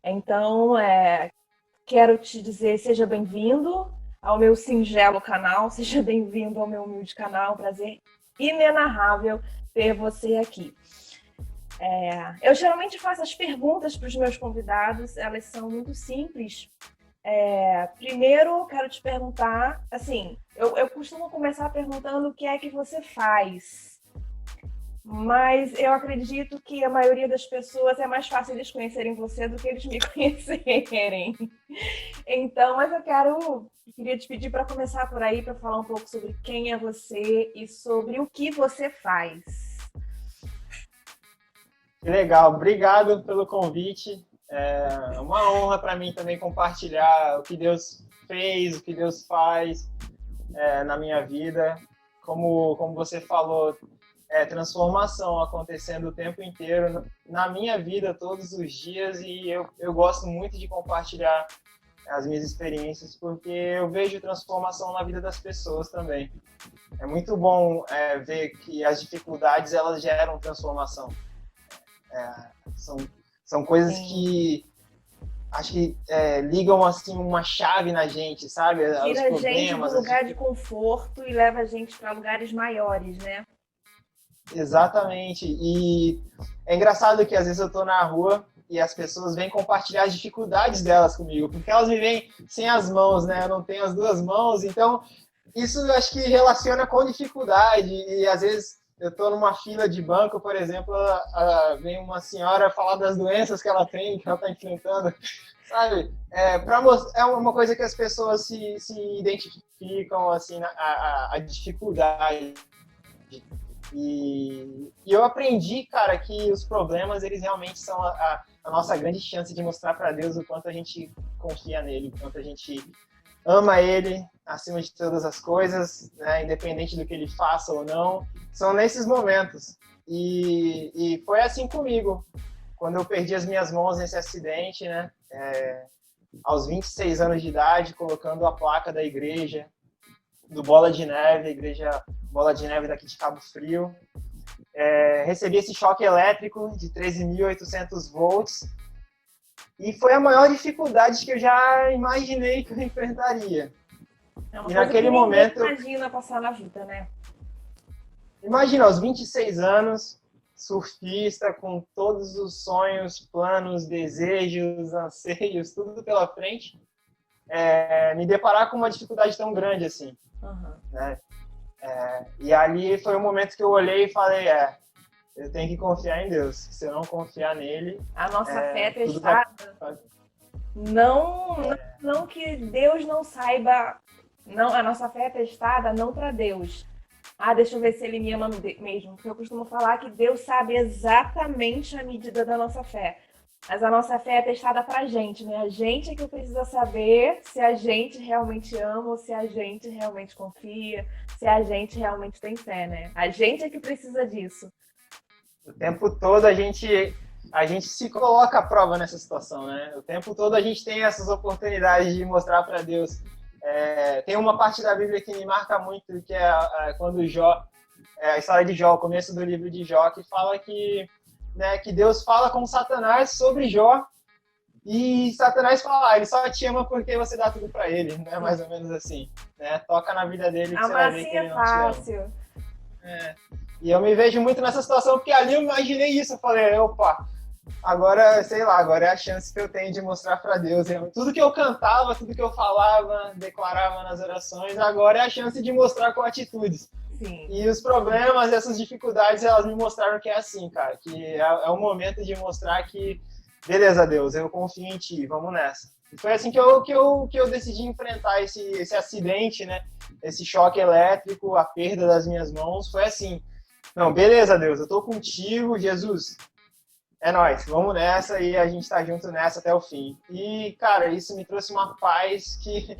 Então, quero te dizer, seja bem-vindo ao meu singelo canal, seja bem-vindo ao meu humilde canal, prazer inenarrável ter você aqui. Eu geralmente faço as perguntas para os meus convidados, elas são muito simples. Primeiro, quero te perguntar, assim, eu costumo começar perguntando o que é que você faz, mas eu acredito que a maioria das pessoas é mais fácil eles conhecerem você do que eles me conhecerem. Então, mas queria te pedir para começar por aí, para falar um pouco sobre quem é você e sobre o que você faz. Que legal, obrigado pelo convite. É uma honra para mim também compartilhar o que Deus fez, o que Deus faz na minha vida. Como você falou, transformação acontecendo o tempo inteiro na minha vida, todos os dias, e eu gosto muito de compartilhar as minhas experiências, porque eu vejo transformação na vida das pessoas também. É muito bom ver que as dificuldades elas geram transformação. São coisas que acho que ligam assim uma chave na gente, sabe? Tira a gente do lugar de conforto e leva a gente para lugares maiores, né? Exatamente. E é engraçado que às vezes eu tô na rua e as pessoas vêm compartilhar as dificuldades delas comigo, porque elas me veem sem as mãos, né? Eu não tenho as duas mãos, então isso eu acho que relaciona com dificuldade. E às vezes eu estou numa fila de banco, por exemplo, vem uma senhora falar das doenças que ela tem, que ela está enfrentando, sabe? É uma coisa que as pessoas se identificam, assim, a dificuldade. E eu aprendi, cara, que os problemas, eles realmente são a nossa grande chance de mostrar para Deus o quanto a gente confia nele, o quanto a gente ama ele acima de todas as coisas, né, independente do que ele faça ou não. São nesses momentos. E foi assim comigo. Quando eu perdi as minhas mãos nesse acidente, né, aos 26 anos de idade, colocando a placa da igreja, do Bola de Neve, a igreja Bola de Neve daqui de Cabo Frio. Recebi esse choque elétrico de 13.800 volts e foi a maior dificuldade que eu já imaginei que eu enfrentaria. É uma coisa naquele que momento, imagina passar na vida, né? Imagina, aos 26 anos, surfista, com todos os sonhos, planos, desejos, anseios, tudo pela frente, me deparar com uma dificuldade tão grande assim. Uhum. Né? E ali foi o momento que eu olhei e falei, eu tenho que confiar em Deus. Se eu não confiar nele... A nossa fé é testada. Não que Deus não saiba... Não, a nossa fé é testada não para Deus. Deixa eu ver se ele me ama mesmo. Porque eu costumo falar que Deus sabe exatamente a medida da nossa fé. Mas a nossa fé é testada pra gente, né? A gente é que precisa saber se a gente realmente ama ou se a gente realmente confia, se a gente realmente tem fé, né? A gente é que precisa disso. O tempo todo a gente se coloca à prova nessa situação, né? O tempo todo a gente tem essas oportunidades de mostrar para Deus. Tem uma parte da Bíblia que me marca muito, que é quando Jó, a história de Jó, o começo do livro de Jó, que fala que Deus fala com Satanás sobre Jó, e Satanás fala, ele só te ama porque você dá tudo para ele, né? Mais ou menos assim, né? Toca na vida dele que você vai ver que ele não te ama. Fácil. E eu me vejo muito nessa situação, porque ali eu imaginei isso, eu falei, opa, agora, sei lá, agora é a chance que eu tenho de mostrar para Deus. Tudo que eu cantava, tudo que eu falava, declarava nas orações, agora é a chance de mostrar com atitudes. Sim. E os problemas, essas dificuldades, elas me mostraram que é assim, cara, que é o momento de mostrar que, beleza, Deus, eu confio em ti, vamos nessa. E foi assim que eu decidi enfrentar esse acidente, né? Esse choque elétrico, a perda das minhas mãos, foi assim, não, beleza, Deus, eu tô contigo, Jesus, é nóis, vamos nessa e a gente tá junto nessa até o fim. E, cara, isso me trouxe uma paz que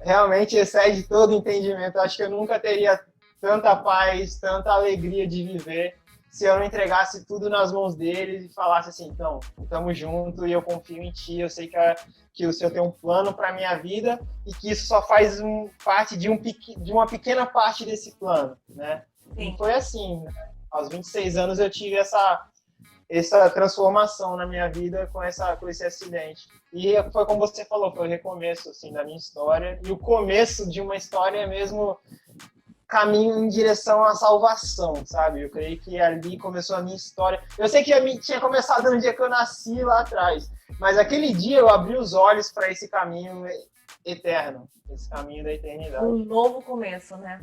realmente excede todo entendimento. Acho que eu nunca teria tanta paz, tanta alegria de viver se eu não entregasse tudo nas mãos dele e falasse assim, então, estamos juntos e eu confio em ti, eu sei que o Senhor tem um plano para minha vida e que isso só faz parte de uma pequena parte desse plano, né? Sim. E foi assim, né? aos 26 anos eu tive essa transformação na minha vida com esse acidente. E foi como você falou, foi o recomeço assim, da minha história. E o começo de uma história é mesmo caminho em direção à salvação, sabe? Eu creio que ali começou a minha história. Eu sei que tinha começado no dia que eu nasci lá atrás, mas aquele dia eu abri os olhos para esse caminho eterno, esse caminho da eternidade. Um novo começo, né?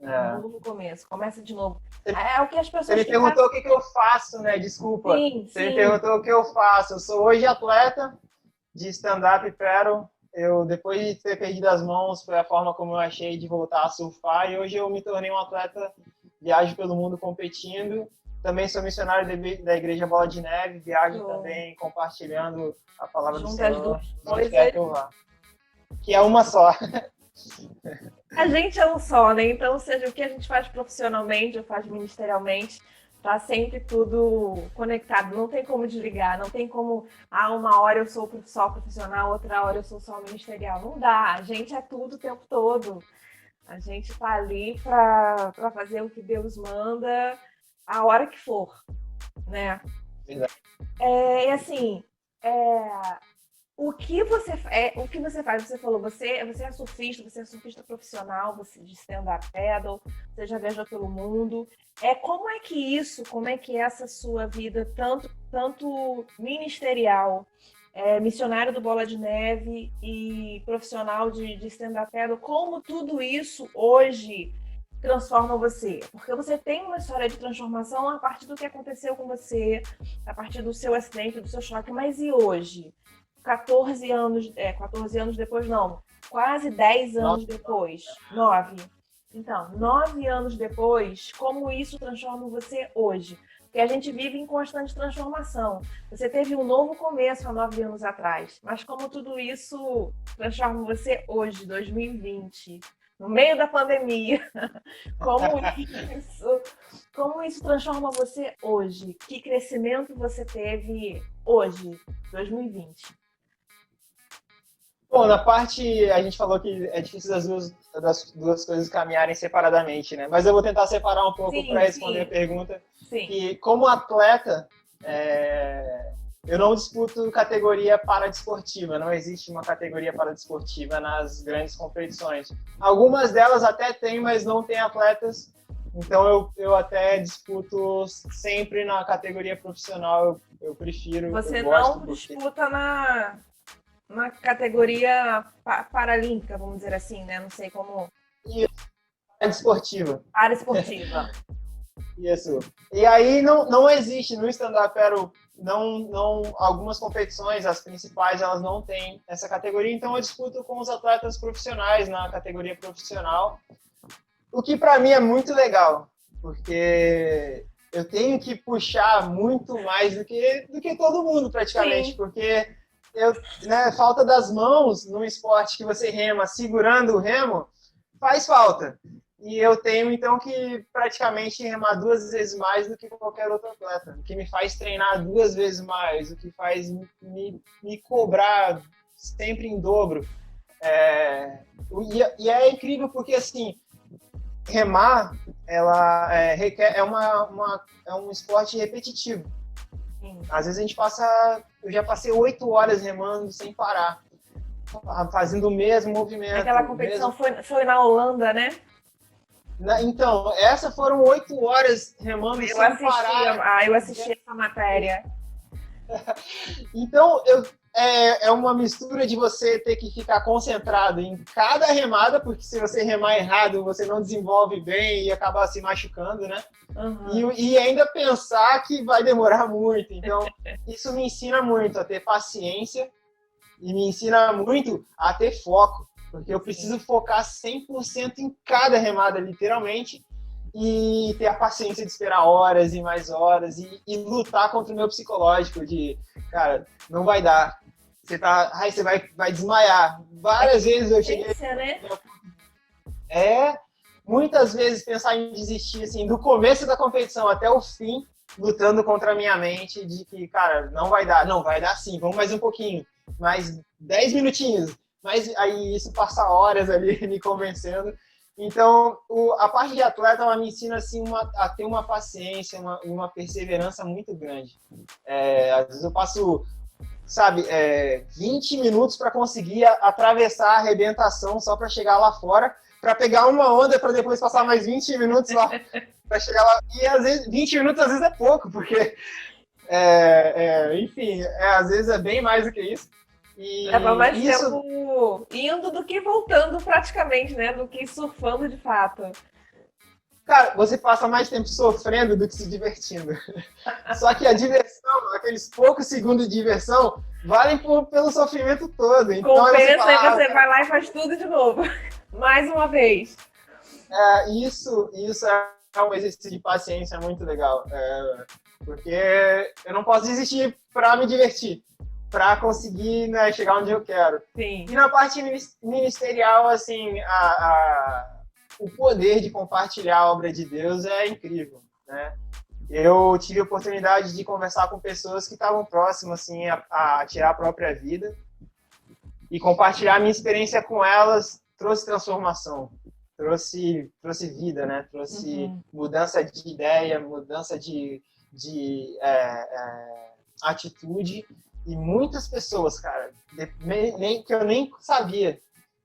É. Um novo começo. Começa de novo. É o que as pessoas... Você me perguntou o que eu faço, né? Desculpa. Sim, Você sim. me perguntou o que eu faço. Eu sou hoje atleta de stand-up paddle. Eu, depois de ter perdido as mãos, foi a forma como eu achei de voltar a surfar. E hoje eu me tornei um atleta, viajo pelo mundo competindo. Também sou missionário da Igreja Bola de Neve, viajo também compartilhando a palavra do Senhor, onde quer que eu vá. Que é uma só. A gente é um só, né? Então, seja o que a gente faz profissionalmente ou faz ministerialmente, tá sempre tudo conectado. Não tem como desligar, não tem como, uma hora eu sou só profissional, outra hora eu sou só ministerial. Não dá, a gente é tudo o tempo todo. A gente tá ali para fazer o que Deus manda a hora que for, né? Verdade. E assim, o que você faz? Você falou, você é surfista profissional, você de stand-up paddle, você já viajou pelo mundo. Como é que é essa sua vida, tanto ministerial, missionário do Bola de Neve e profissional de stand-up paddle, como tudo isso hoje transforma você? Porque você tem uma história de transformação a partir do que aconteceu com você, a partir do seu acidente, do seu choque, mas e hoje? 14 anos depois, não, quase 10 anos depois, 9. Então, 9 anos depois, como isso transforma você hoje? Porque a gente vive em constante transformação. Você teve um novo começo há 9 anos atrás, mas como tudo isso transforma você hoje, 2020, no meio da pandemia, como isso transforma você hoje? Que crescimento você teve hoje, 2020? Bom, na parte, a gente falou que é difícil das duas coisas caminharem separadamente, né? Mas eu vou tentar separar um pouco para responder a pergunta. Sim. Que, como atleta, eu não disputo categoria paradesportiva, não existe uma categoria paradesportiva nas grandes competições. Algumas delas até tem, mas não tem atletas, então eu até disputo sempre na categoria profissional, eu prefiro. Você não disputa na categoria paralímpica, vamos dizer assim, né? Não sei como... Isso, paradesportiva. Paradesportiva. Isso. E aí não existe no stand-up paddle, algumas competições, as principais, elas não têm essa categoria, então eu disputo com os atletas profissionais na categoria profissional, o que para mim é muito legal, porque eu tenho que puxar muito mais do que todo mundo praticamente. Sim. Porque falta das mãos no esporte que você rema segurando o remo faz falta. E eu tenho, então, que praticamente remar 2 vezes mais do que qualquer outro atleta. O que me faz treinar 2 vezes mais, o que faz me cobrar sempre em dobro. E é incrível porque, assim, remar, ela é um esporte repetitivo. Sim. Às vezes a gente eu já passei 8 horas remando sem parar, fazendo o mesmo movimento. Aquela competição foi na Holanda, né? Então, essas foram 8 horas remando sem parar. Eu assisti essa matéria. Então, é uma mistura de você ter que ficar concentrado em cada remada, porque se você remar errado, você não desenvolve bem e acaba se machucando, né? Uhum. E ainda pensar que vai demorar muito. Então, isso me ensina muito a ter paciência e me ensina muito a ter foco, porque eu preciso focar 100% em cada remada, literalmente, e ter a paciência de esperar horas e mais horas e lutar contra o meu psicológico de, cara, não vai dar. Você vai desmaiar. Várias vezes eu cheguei... Né? Muitas vezes pensar em desistir, assim, do começo da competição até o fim, lutando contra a minha mente de que, cara, não vai dar. Não, vai dar sim, vamos mais um pouquinho. Mais 10 minutinhos. Mas aí isso passa horas ali me convencendo. Então, a parte de atleta, ela me ensina assim, a ter uma paciência, uma perseverança muito grande. Às vezes eu passo, sabe, 20 minutos para conseguir atravessar a arrebentação só para chegar lá fora, para pegar uma onda, para depois passar mais 20 minutos lá para chegar lá. E às vezes 20 minutos às vezes é pouco, porque, enfim, às vezes é bem mais do que isso. E leva mais isso... tempo indo do que voltando praticamente, né? Do que surfando de fato. Cara, você passa mais tempo sofrendo do que se divertindo. Só que a diversão, aqueles poucos segundos de diversão, valem pelo sofrimento todo. Então, compensa e você vai lá e faz tudo de novo. Mais uma vez. Isso é um exercício de paciência muito legal. Porque eu não posso desistir para me divertir, para conseguir, né, chegar onde eu quero. Sim. E na parte ministerial, assim, o poder de compartilhar a obra de Deus é incrível, né? Eu tive a oportunidade de conversar com pessoas que estavam próximas, assim, a tirar a própria vida, e compartilhar a minha experiência com elas trouxe transformação, trouxe vida, né? Trouxe mudança de ideia, mudança de atitude, e muitas pessoas, cara, que eu nem sabia,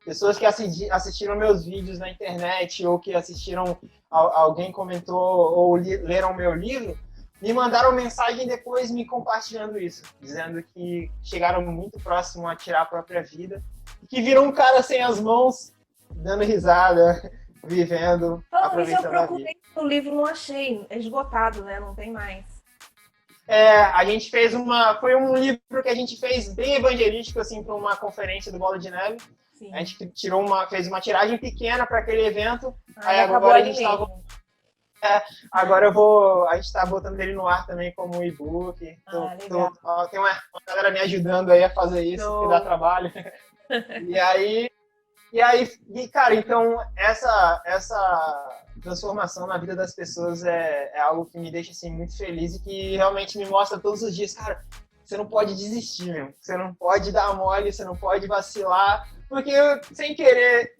pessoas que assistiram meus vídeos na internet, ou que assistiram, alguém comentou, ou leram meu livro, me mandaram mensagem depois me compartilhando isso, dizendo que chegaram muito próximo a tirar a própria vida, e que viram um cara sem as mãos, dando risada, vivendo, aproveitando a vida. Eu procurei no livro, não achei, é esgotado, né? Não tem mais. A gente fez foi um livro que a gente fez bem evangelístico, assim, para uma conferência do Bola de Neve. Sim. A gente fez uma tiragem pequena para aquele evento. Aí agora a gente a gente está botando ele no ar também como e-book. Tem uma galera me ajudando aí a fazer isso, que dá trabalho. Cara, então essa transformação na vida das pessoas é algo que me deixa, assim, muito feliz, e que realmente me mostra todos os dias, cara, você não pode desistir, meu. Você não pode dar mole, você não pode vacilar, porque eu, sem querer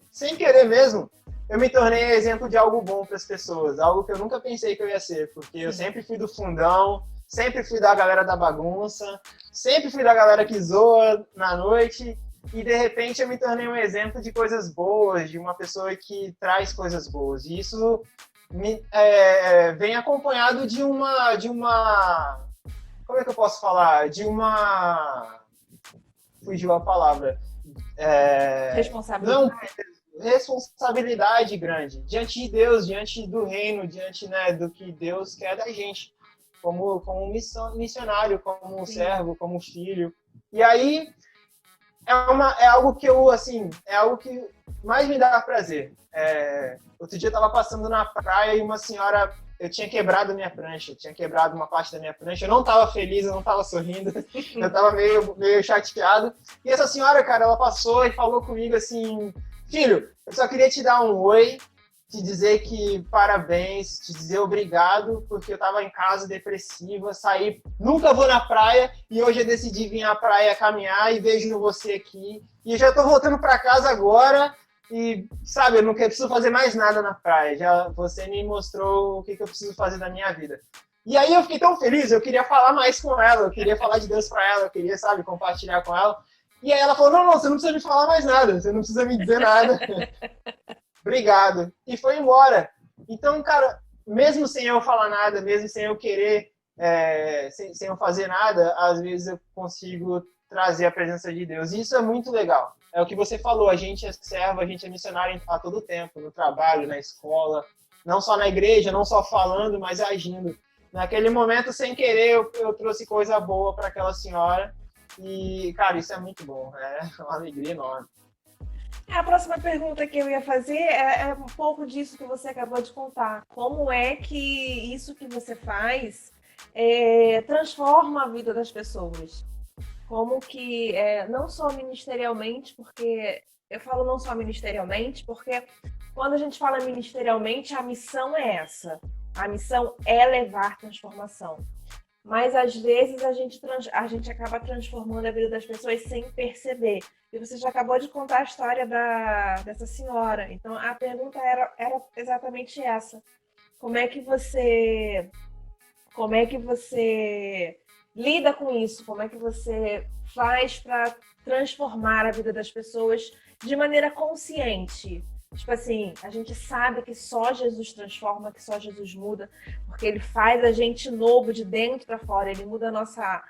mesmo, eu me tornei exemplo de algo bom para as pessoas, algo que eu nunca pensei que eu ia ser, porque eu sempre fui do fundão, sempre fui da galera da bagunça, sempre fui da galera que zoa na noite, e de repente eu me tornei um exemplo de coisas boas, de uma pessoa que traz coisas boas. E isso vem acompanhado de uma... Como é que eu posso falar? Fugiu a palavra. Responsabilidade grande. Diante de Deus, diante do reino, diante, né, do que Deus quer da gente. Como missionário, como um servo, como um filho. E aí... É algo que algo que mais me dá prazer. Outro dia eu estava passando na praia e uma senhora, eu tinha quebrado minha prancha, eu tinha quebrado uma parte da minha prancha, eu não estava feliz, eu não estava sorrindo, eu estava meio chateado. E essa senhora, cara, ela passou e falou comigo assim: filho, eu só queria te dar um oi, te dizer que parabéns, te dizer obrigado, porque eu tava em casa depressiva, saí, nunca vou na praia, e hoje eu decidi vir à praia caminhar e vejo você aqui, e eu já tô voltando para casa agora, e sabe, eu não preciso fazer mais nada na praia, já você me mostrou o que eu preciso fazer da minha vida. E aí eu fiquei tão feliz, eu queria falar mais com ela, eu queria falar de Deus para ela, eu queria, sabe, compartilhar com ela. E aí ela falou: não, você não precisa me falar mais nada, você não precisa me dizer nada. Obrigado. E foi embora. Então, cara, mesmo sem eu falar nada, mesmo sem eu querer, sem eu fazer nada, às vezes eu consigo trazer a presença de Deus. E isso é muito legal. É o que você falou, a gente é servo, a gente é missionário a todo tempo, no trabalho, na escola, não só na igreja, não só falando, mas agindo. Naquele momento, sem querer, eu trouxe coisa boa para aquela senhora. E, cara, isso é muito bom. É uma alegria enorme. A próxima pergunta que eu ia fazer é um pouco disso que você acabou de contar. Como é que isso que você faz transforma a vida das pessoas? Como que, não só ministerialmente, porque eu falo não só ministerialmente, porque quando a gente fala ministerialmente, a missão é essa. A missão é levar transformação. mas às vezes a gente acaba transformando a vida das pessoas sem perceber. E você já acabou de contar a história dessa senhora. Então a pergunta era exatamente essa. Como é que você, como é que você lida com isso? Como é que você faz para transformar a vida das pessoas de maneira consciente? Tipo assim, a gente sabe que só Jesus transforma, que só Jesus muda, porque ele faz a gente novo de dentro para fora, ele muda a nossa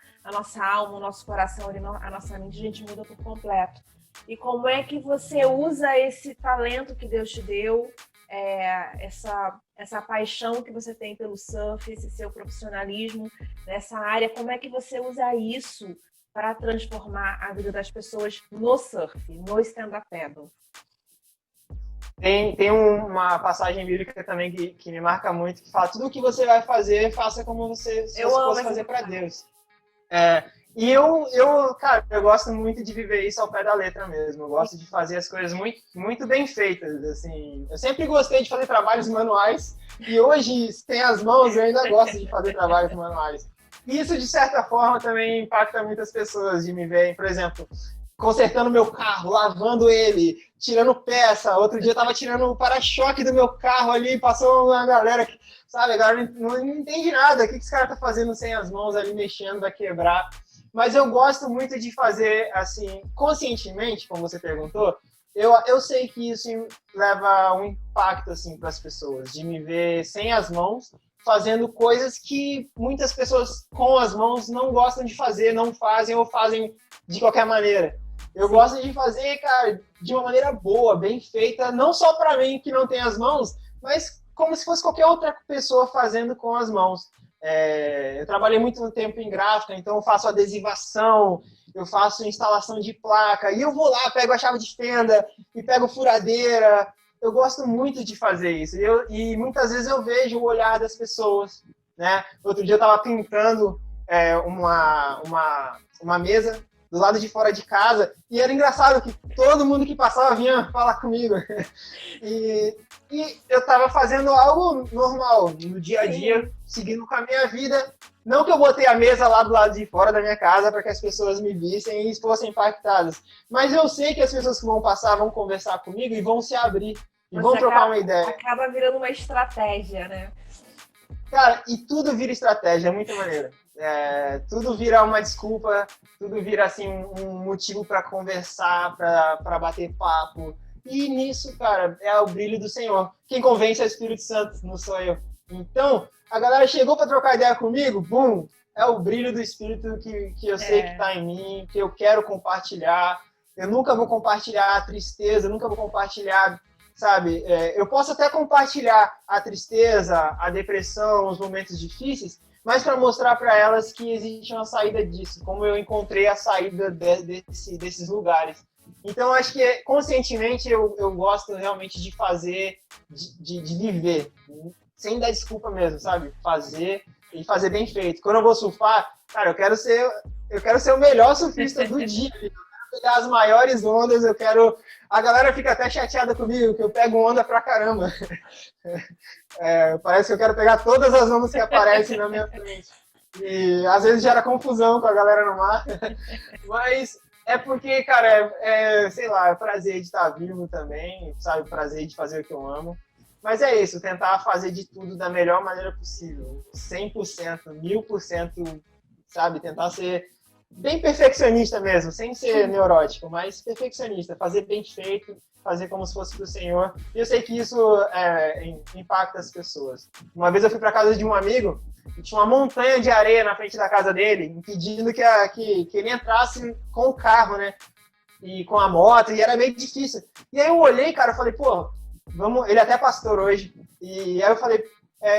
alma, o nosso coração, a nossa mente, a gente muda por completo. E como é que você usa esse talento que Deus te deu, essa paixão que você tem pelo surf, esse seu profissionalismo nessa área, como é que você usa isso para transformar a vida das pessoas no surf, no stand-up paddle? Tem uma passagem bíblica também que me marca muito, que fala, tudo o que você vai fazer, faça como se você fosse fazer para Deus. E cara, eu gosto muito de viver isso ao pé da letra mesmo. Eu gosto de fazer as coisas muito, muito bem feitas, assim. Eu sempre gostei de fazer trabalhos manuais, e hoje, sem as mãos, eu ainda gosto de fazer trabalhos manuais. E isso, de certa forma, também impacta muitas pessoas de me verem, por exemplo, consertando meu carro, lavando ele, tirando peça. Outro dia eu tava tirando o para-choque do meu carro ali, passou uma galera que, sabe, a galera não entende nada. O que esse cara tá fazendo sem as mãos ali, mexendo, vai quebrar. Mas eu gosto muito de fazer, assim, conscientemente, como você perguntou. Eu sei que isso leva um impacto, assim, para as pessoas, de me ver sem as mãos, fazendo coisas que muitas pessoas com as mãos não gostam de fazer, não fazem ou fazem de qualquer maneira. Eu gosto de fazer, cara, de uma maneira boa, bem feita, não só para mim que não tem as mãos, mas como se fosse qualquer outra pessoa fazendo com as mãos. Eu trabalhei muito tempo em gráfica, então eu faço adesivação, eu faço instalação de placa, e eu vou lá, pego a chave de fenda e pego furadeira. Eu gosto muito de fazer isso. E muitas vezes eu vejo o olhar das pessoas, né? Outro dia eu estava pintando uma mesa do lado de fora de casa, e era engraçado que todo mundo que passava vinha falar comigo. E eu estava fazendo algo normal, no dia a dia, seguindo com a minha vida. Não que eu botei a mesa lá do lado de fora da minha casa para que as pessoas me vissem e fossem impactadas. Mas eu sei que as pessoas que vão passar vão conversar comigo e vão se abrir. E vão trocar uma ideia. Acaba virando uma estratégia, né? Cara, e tudo vira estratégia, é muito maneiro. Tudo vira uma desculpa, tudo vira assim um motivo para conversar, para bater papo. E nisso, cara, é o brilho do Senhor. Quem convence é o Espírito Santo, não sou eu. Então, a galera chegou para trocar ideia comigo, bum, é o brilho do Espírito que eu sei que está em mim, que eu quero compartilhar. Eu nunca vou compartilhar a tristeza, eu nunca vou compartilhar, sabe? Eu posso até compartilhar a tristeza, a depressão, os momentos difíceis, mas para mostrar para elas que existe uma saída disso, como eu encontrei a saída desses lugares. Então, acho que conscientemente eu gosto realmente de fazer, de viver, sem dar desculpa mesmo, sabe? Fazer e fazer bem feito. Quando eu vou surfar, cara, eu quero ser o melhor surfista do dia. Eu quero pegar as maiores ondas, a galera fica até chateada comigo, que eu pego onda pra caramba. Parece que eu quero pegar todas as ondas que aparecem na minha frente. E às vezes gera confusão com a galera no mar. Mas é porque, cara, sei lá, é prazer de estar vivo também, sabe? Prazer de fazer o que eu amo. Mas é isso, tentar fazer de tudo da melhor maneira possível. 100%, 1000%, sabe? Tentar ser bem perfeccionista mesmo, sem ser neurótico, mas perfeccionista. Fazer bem feito, fazer como se fosse pro Senhor. E eu sei que isso impacta as pessoas. Uma vez eu fui para casa de um amigo e tinha uma montanha de areia na frente da casa dele, impedindo que ele entrasse com o carro, né? E com a moto, e era meio difícil. E aí eu olhei, cara, eu falei, pô, ele é até pastor hoje. E aí eu falei,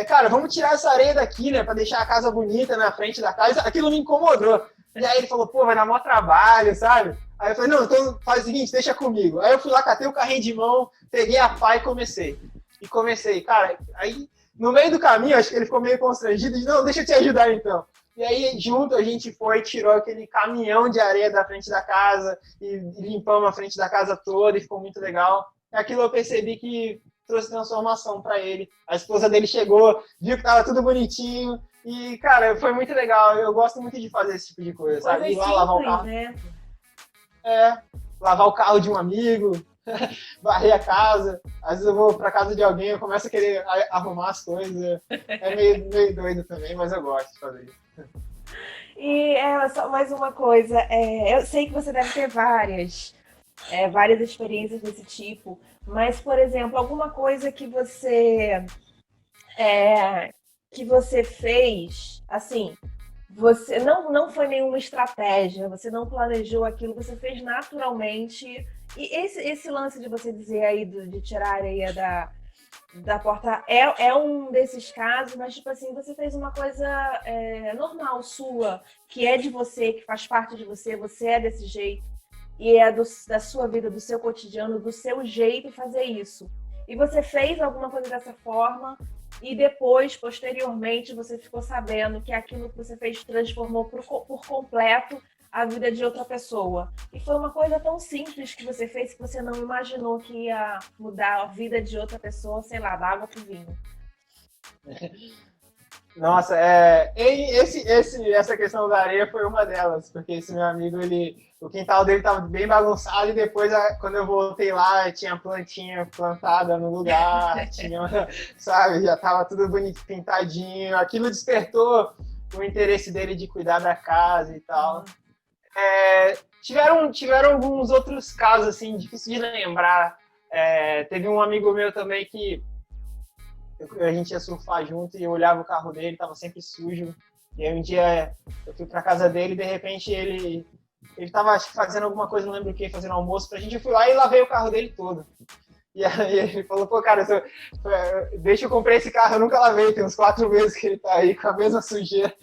cara, vamos tirar essa areia daqui, né? Pra deixar a casa bonita na frente da casa. Aquilo me incomodou. E aí ele falou, pô, vai dar maior trabalho, sabe? Aí eu falei, não, então faz o seguinte, deixa comigo. Aí eu fui lá, catei o carrinho de mão, peguei a pá e comecei. Cara, aí no meio do caminho, acho que ele ficou meio constrangido, não, deixa eu te ajudar então. E aí, junto, a gente foi, tirou aquele caminhão de areia da frente da casa e limpamos a frente da casa toda e ficou muito legal. Aquilo eu percebi que trouxe transformação para ele. A esposa dele chegou, viu que tava tudo bonitinho e, cara, foi muito legal. Eu gosto muito de fazer esse tipo de coisa, sabe? Ir lá lavar o carro. Né? Lavar o carro de um amigo, varrer a casa. Às vezes eu vou pra casa de alguém, eu começo a querer arrumar as coisas. É meio doido também, mas eu gosto de fazer isso. E só mais uma coisa, eu sei que você deve ter várias experiências desse tipo, mas, por exemplo, alguma coisa que você fez, assim, você não foi nenhuma estratégia, você não planejou aquilo, você fez naturalmente. E esse lance de você dizer aí de tirar a areia da porta é um desses casos, mas tipo assim, você fez uma coisa normal sua, que é de você, que faz parte de você, você é desse jeito, e é da sua vida, do seu cotidiano, do seu jeito fazer isso. E você fez alguma coisa dessa forma, e depois, posteriormente, você ficou sabendo que aquilo que você fez transformou por completo a vida de outra pessoa. E foi uma coisa tão simples que você fez que você não imaginou que ia mudar a vida de outra pessoa, sei lá, da água pro vinho. Nossa, essa questão da areia foi uma delas, porque esse meu amigo, o quintal dele estava bem bagunçado e depois, quando eu voltei lá, tinha plantinha plantada no lugar, sabe, já estava tudo bonito, pintadinho. Aquilo despertou o interesse dele de cuidar da casa e tal. Tiveram alguns outros casos, assim, difícil de lembrar. Teve um amigo meu também que a gente ia surfar junto e eu olhava o carro dele, tava sempre sujo. E aí um dia eu fui pra casa dele e de repente ele tava, acho que fazendo alguma coisa, não lembro o que, fazendo almoço pra gente. Eu fui lá e lavei o carro dele todo. E aí ele falou, pô, cara, desde que eu comprei esse carro eu nunca lavei, tem uns 4 meses que ele tá aí com a mesma sujeira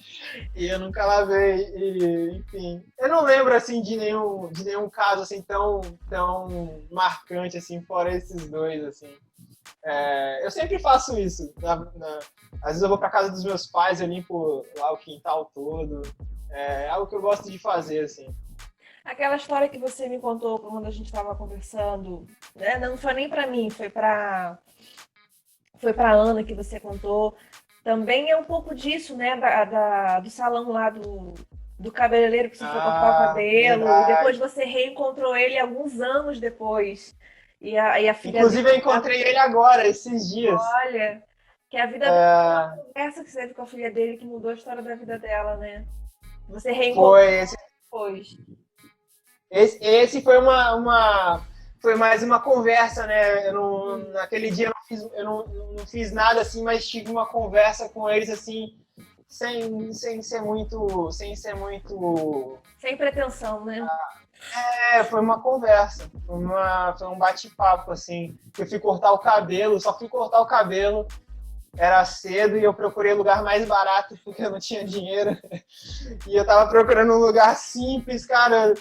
e eu nunca lavei. E, enfim, eu não lembro assim de nenhum caso assim tão marcante assim, fora esses dois assim. Eu sempre faço isso. Às vezes eu vou pra casa dos meus pais, eu limpo lá o quintal todo. É algo que eu gosto de fazer assim. Aquela história que você me contou quando a gente estava conversando, né? Não foi nem para mim, foi para Ana que você contou. Também é um pouco disso, né? Do salão lá do cabeleireiro que você foi cortar o cabelo. Verdade. E depois você reencontrou ele alguns anos depois. E a filha Inclusive eu encontrei ele agora, esses dias. Olha, que a vida a conversa que você teve com a filha dele que mudou a história da vida dela, né? Você reencontrou depois. Esse foi foi mais uma conversa, né? Naquele dia eu não fiz nada assim, mas tive uma conversa com eles assim, sem ser muito. Sem pretensão, né? Foi uma conversa, foi um bate-papo, assim. Eu fui cortar o cabelo, só fui cortar o cabelo, era cedo e eu procurei lugar mais barato porque eu não tinha dinheiro. E eu tava procurando um lugar simples, cara.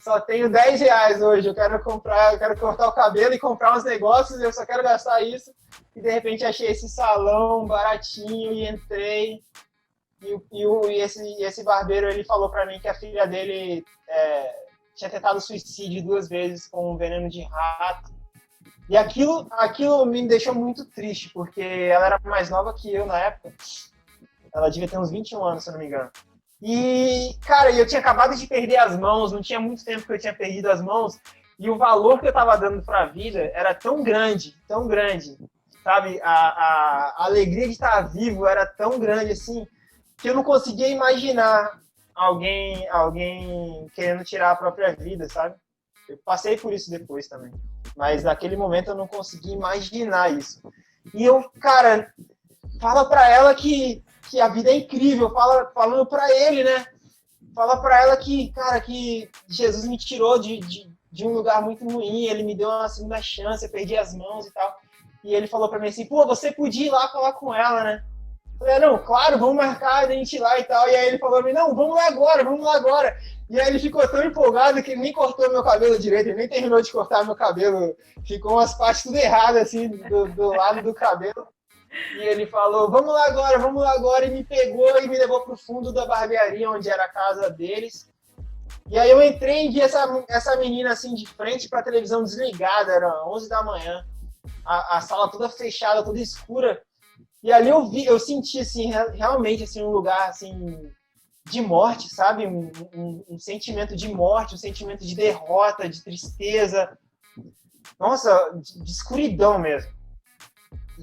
Só tenho R$10 hoje, eu quero cortar o cabelo e comprar uns negócios, eu só quero gastar isso. E de repente achei esse salão baratinho e entrei. E esse barbeiro, ele falou pra mim que a filha dele tinha tentado suicídio 2 vezes com um veneno de rato. E aquilo me deixou muito triste, porque ela era mais nova que eu na época. Ela devia ter uns 21 anos, se eu não me engano. E, cara, eu tinha acabado de perder as mãos, não tinha muito tempo que eu tinha perdido as mãos, e o valor que eu estava dando para a vida era tão grande, sabe? A alegria de estar vivo era tão grande, assim, que eu não conseguia imaginar alguém querendo tirar a própria vida, sabe? Eu passei por isso depois também, mas naquele momento eu não conseguia imaginar isso. E eu, cara, fala para ela que a vida é incrível, falando para ele, né? Fala para ela que, cara, que Jesus me tirou de um lugar muito ruim, ele me deu uma segunda chance, eu perdi as mãos e tal. E ele falou para mim assim, pô, você podia ir lá falar com ela, né? Eu falei, não, claro, vamos marcar a gente ir lá e tal. E aí ele falou pra mim, não, vamos lá agora. E aí ele ficou tão empolgado que ele nem cortou meu cabelo direito, ele nem terminou de cortar meu cabelo. Ficou umas partes tudo erradas, assim, do lado do cabelo. E ele falou, vamos lá agora, e me pegou e me levou pro fundo da barbearia, onde era a casa deles. E aí eu entrei e vi essa menina assim de frente pra televisão desligada, era 11 da manhã. a sala toda fechada, toda escura. E ali eu senti, assim, realmente, assim, um lugar, assim, de morte, sabe? Um sentimento de morte, um sentimento de derrota, de tristeza. Nossa, de escuridão mesmo.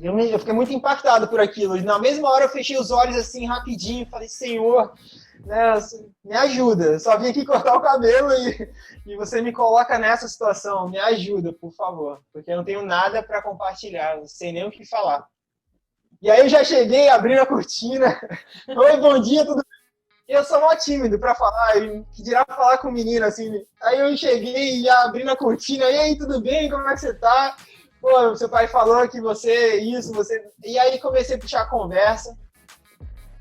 Eu fiquei muito impactado por aquilo. E na mesma hora eu fechei os olhos, assim, rapidinho, falei, Senhor, né, me ajuda. Eu só vim aqui cortar o cabelo e você me coloca nessa situação. Me ajuda, por favor. Porque eu não tenho nada para compartilhar, não sei nem o que falar. E aí eu já cheguei abrindo a cortina. Oi, bom dia, tudo bem? Eu sou mó tímido pra falar, que dirá falar com o menino, assim. Aí eu cheguei já abrindo a cortina. E aí, tudo bem? Como é que você tá? Pô, seu pai falou que você, isso, você... E aí comecei a puxar a conversa.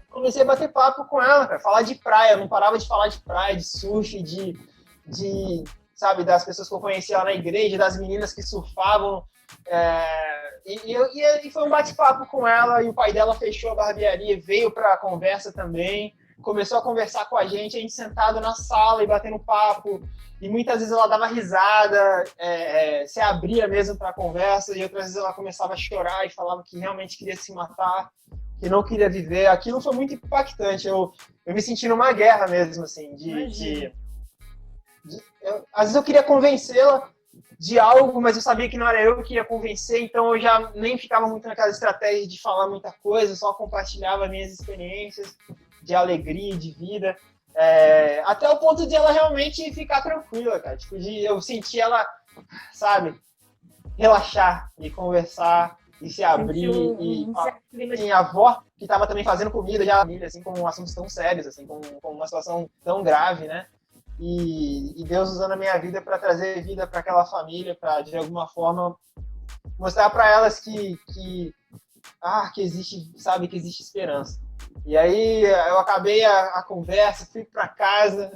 Comecei a bater papo com ela, cara. Falar de praia. Eu não parava de falar de praia, de surf, sabe, das pessoas que eu conhecia lá na igreja, das meninas que surfavam. E foi um bate-papo com ela, e o pai dela fechou a barbearia, veio para a conversa também, começou a conversar com a gente sentado na sala e batendo papo, e muitas vezes ela dava risada, se abria mesmo para a conversa, e outras vezes ela começava a chorar e falava que realmente queria se matar, que não queria viver. Aquilo foi muito impactante, eu me senti numa guerra mesmo, assim, às vezes eu queria convencê-la de algo, mas eu sabia que não era eu que ia convencer, então eu já nem ficava muito naquela estratégia de falar muita coisa, só compartilhava minhas experiências de alegria, de vida, até o ponto de ela realmente ficar tranquila, cara. Tipo, eu sentir ela, sabe, relaxar e conversar e se abrir e a avó que estava também fazendo comida já, assim, com assuntos tão sérios, assim, com uma situação tão grave, né? E Deus usando a minha vida para trazer vida para aquela família, para de alguma forma mostrar para elas que existe, sabe, que existe esperança. E aí eu acabei a conversa, fui para casa.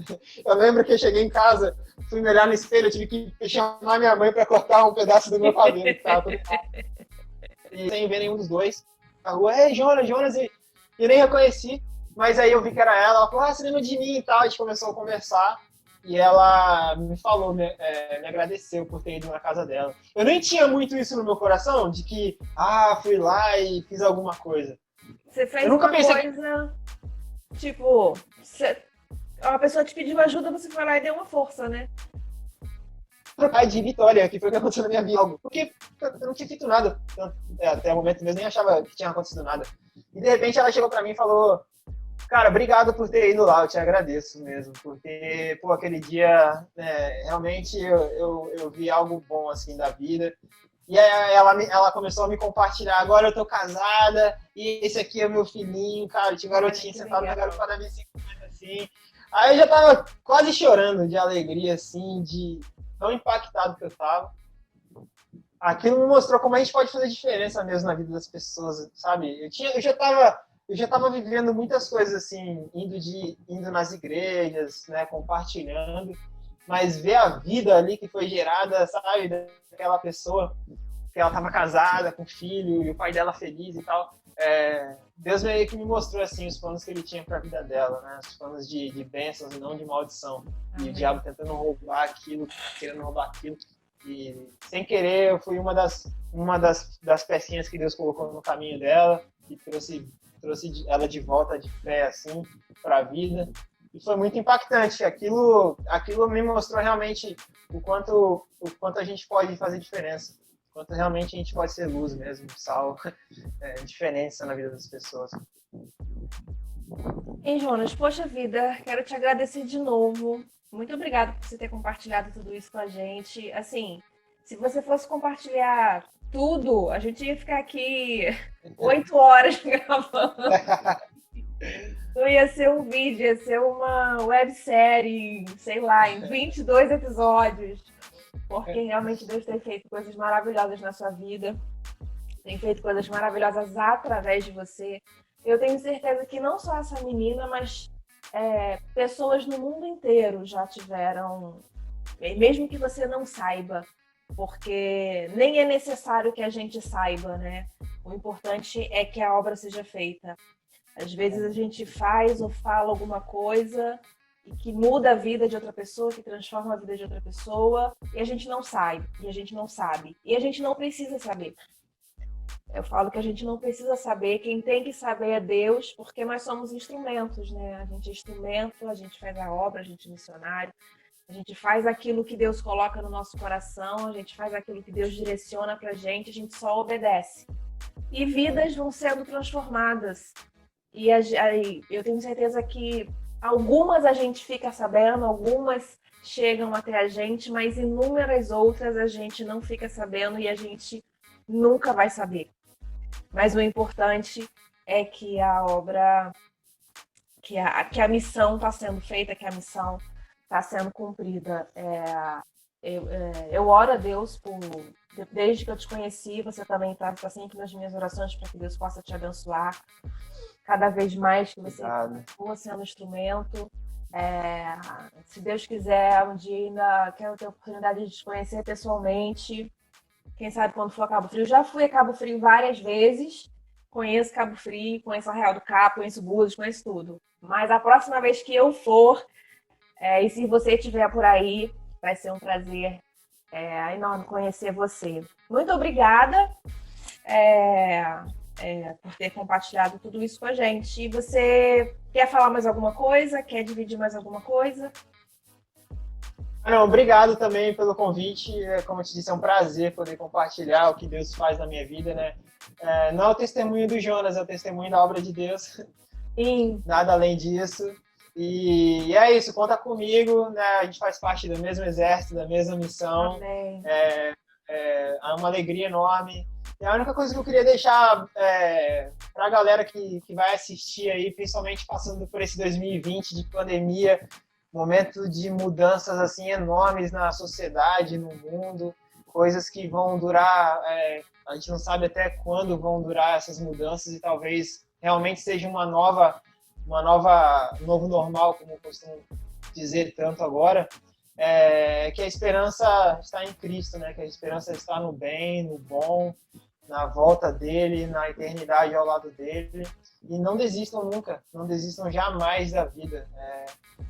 Eu lembro que eu cheguei em casa, fui me olhar no espelho, eu tive que chamar minha mãe para cortar um pedaço do meu cabelo, que tava tudo e sem ver nenhum dos dois. A rua, Jonas, e nem reconheci. Mas aí eu vi que era ela falou, você lembra de mim e tal, a gente começou a conversar. E ela me falou, me agradeceu por ter ido na casa dela. Eu nem tinha muito isso no meu coração, de que, fui lá e fiz alguma coisa. Você fez uma coisa, tipo, uma pessoa te pediu ajuda, você foi lá e deu uma força, né? De vitória, que foi o que aconteceu na minha vida. Porque eu não tinha feito nada. Até o momento mesmo, nem achava que tinha acontecido nada. E de repente ela chegou pra mim e falou, cara, obrigado por ter ido lá, eu te agradeço mesmo, porque, pô, aquele dia, realmente eu vi algo bom, assim, da vida. E aí ela começou a me compartilhar, agora eu tô casada, e esse aqui é o meu filhinho, cara, tinha um garotinho sentado na garupa da bicicleta, assim. Aí eu já tava quase chorando de alegria, assim, de tão impactado que eu tava. Aquilo me mostrou como a gente pode fazer diferença mesmo na vida das pessoas, sabe? Eu já estava vivendo muitas coisas assim, indo nas igrejas, né, compartilhando, mas ver a vida ali que foi gerada, sabe, daquela pessoa que ela estava casada com filho e o pai dela feliz e tal, Deus meio que me mostrou assim os planos que ele tinha para a vida dela, né, os planos de bênçãos e não de maldição. E o diabo tentando roubar aquilo, querendo roubar aquilo. E sem querer eu fui uma das pecinhas que Deus colocou no caminho dela e trouxe ela de volta de pé, assim, para a vida. E foi muito impactante. Aquilo me mostrou realmente o quanto a gente pode fazer diferença. O quanto realmente a gente pode ser luz mesmo, sal, diferença na vida das pessoas. Hein, Jonas, poxa vida, quero te agradecer de novo. Muito obrigada por você ter compartilhado tudo isso com a gente. Assim, se você fosse compartilhar tudo, a gente ia ficar aqui 8 horas gravando. Não ia ser um vídeo, ia ser uma websérie, sei lá, em 22 episódios. Porque realmente Deus tem feito coisas maravilhosas na sua vida. Tem feito coisas maravilhosas através de você. Eu tenho certeza que não só essa menina, mas pessoas no mundo inteiro já tiveram, mesmo que você não saiba, porque nem é necessário que a gente saiba, né? O importante é que a obra seja feita. Às vezes a gente faz ou fala alguma coisa e que muda a vida de outra pessoa, que transforma a vida de outra pessoa, e a gente não sabe, e a gente não sabe, e a gente não precisa saber. Eu falo que a gente não precisa saber, quem tem que saber é Deus, porque nós somos instrumentos, né? A gente é instrumento, a gente faz a obra, a gente é missionário, a gente faz aquilo que Deus coloca no nosso coração, a gente faz aquilo que Deus direciona pra gente, a gente só obedece. E vidas vão sendo transformadas. E eu tenho certeza que algumas a gente fica sabendo, algumas chegam até a gente, mas inúmeras outras a gente não fica sabendo e a gente nunca vai saber. Mas o importante é que a obra, que a missão está sendo feita, que a missão está sendo cumprida. Eu oro a Deus desde que eu te conheci, você também está sempre nas minhas orações para que Deus possa te abençoar cada vez mais, que você continua sendo instrumento. Se Deus quiser, um dia ainda quero ter a oportunidade de te conhecer pessoalmente. Quem sabe quando for a Cabo Frio. Já fui a Cabo Frio várias vezes. Conheço Cabo Frio, conheço Arraial do Cabo, conheço Búzios, conheço tudo. Mas a próxima vez que eu for, e se você estiver por aí, vai ser um prazer enorme conhecer você. Muito obrigada por ter compartilhado tudo isso com a gente. E você quer falar mais alguma coisa? Quer dividir mais alguma coisa? Não, obrigado também pelo convite. Como eu te disse, é um prazer poder compartilhar o que Deus faz na minha vida, né? Não é o testemunho do Jonas, é o testemunho da obra de Deus. Sim. Nada além disso. E é isso, conta comigo, né? A gente faz parte do mesmo exército, da mesma missão. Amém. É uma alegria enorme. E a única coisa que eu queria deixar para a galera que vai assistir aí, principalmente passando por esse 2020 de pandemia, momento de mudanças assim enormes na sociedade, no mundo, coisas que vão durar, a gente não sabe até quando vão durar essas mudanças e talvez realmente seja um novo normal, como eu costumo dizer tanto agora, que a esperança está em Cristo, né? Que a esperança está no bem, no bom, na volta dele, na eternidade ao lado dele. E não desistam nunca, não desistam jamais da vida.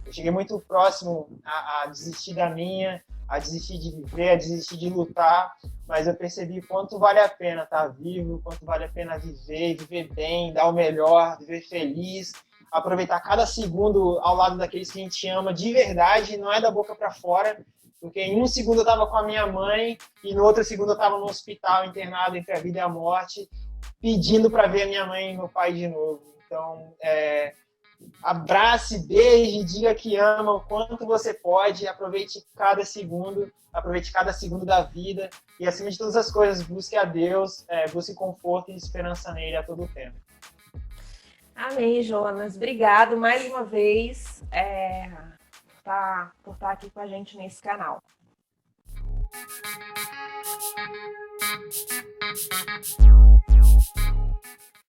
Eu cheguei muito próximo a desistir da minha, a desistir de viver, a desistir de lutar, mas eu percebi quanto vale a pena estar vivo, quanto vale a pena viver bem, dar o melhor, viver feliz, aproveitar cada segundo ao lado daqueles que a gente ama de verdade, não é da boca para fora, porque em um segundo eu estava com a minha mãe e no outro segundo eu estava no hospital internado entre a vida e a morte, pedindo para ver a minha mãe e meu pai de novo. Então, abrace, beije, diga que ama o quanto você pode, aproveite cada segundo da vida e, acima de todas as coisas, busque a Deus, busque conforto e esperança nele a todo tempo. Amém, Jonas. Obrigado mais uma vez por estar aqui com a gente nesse canal.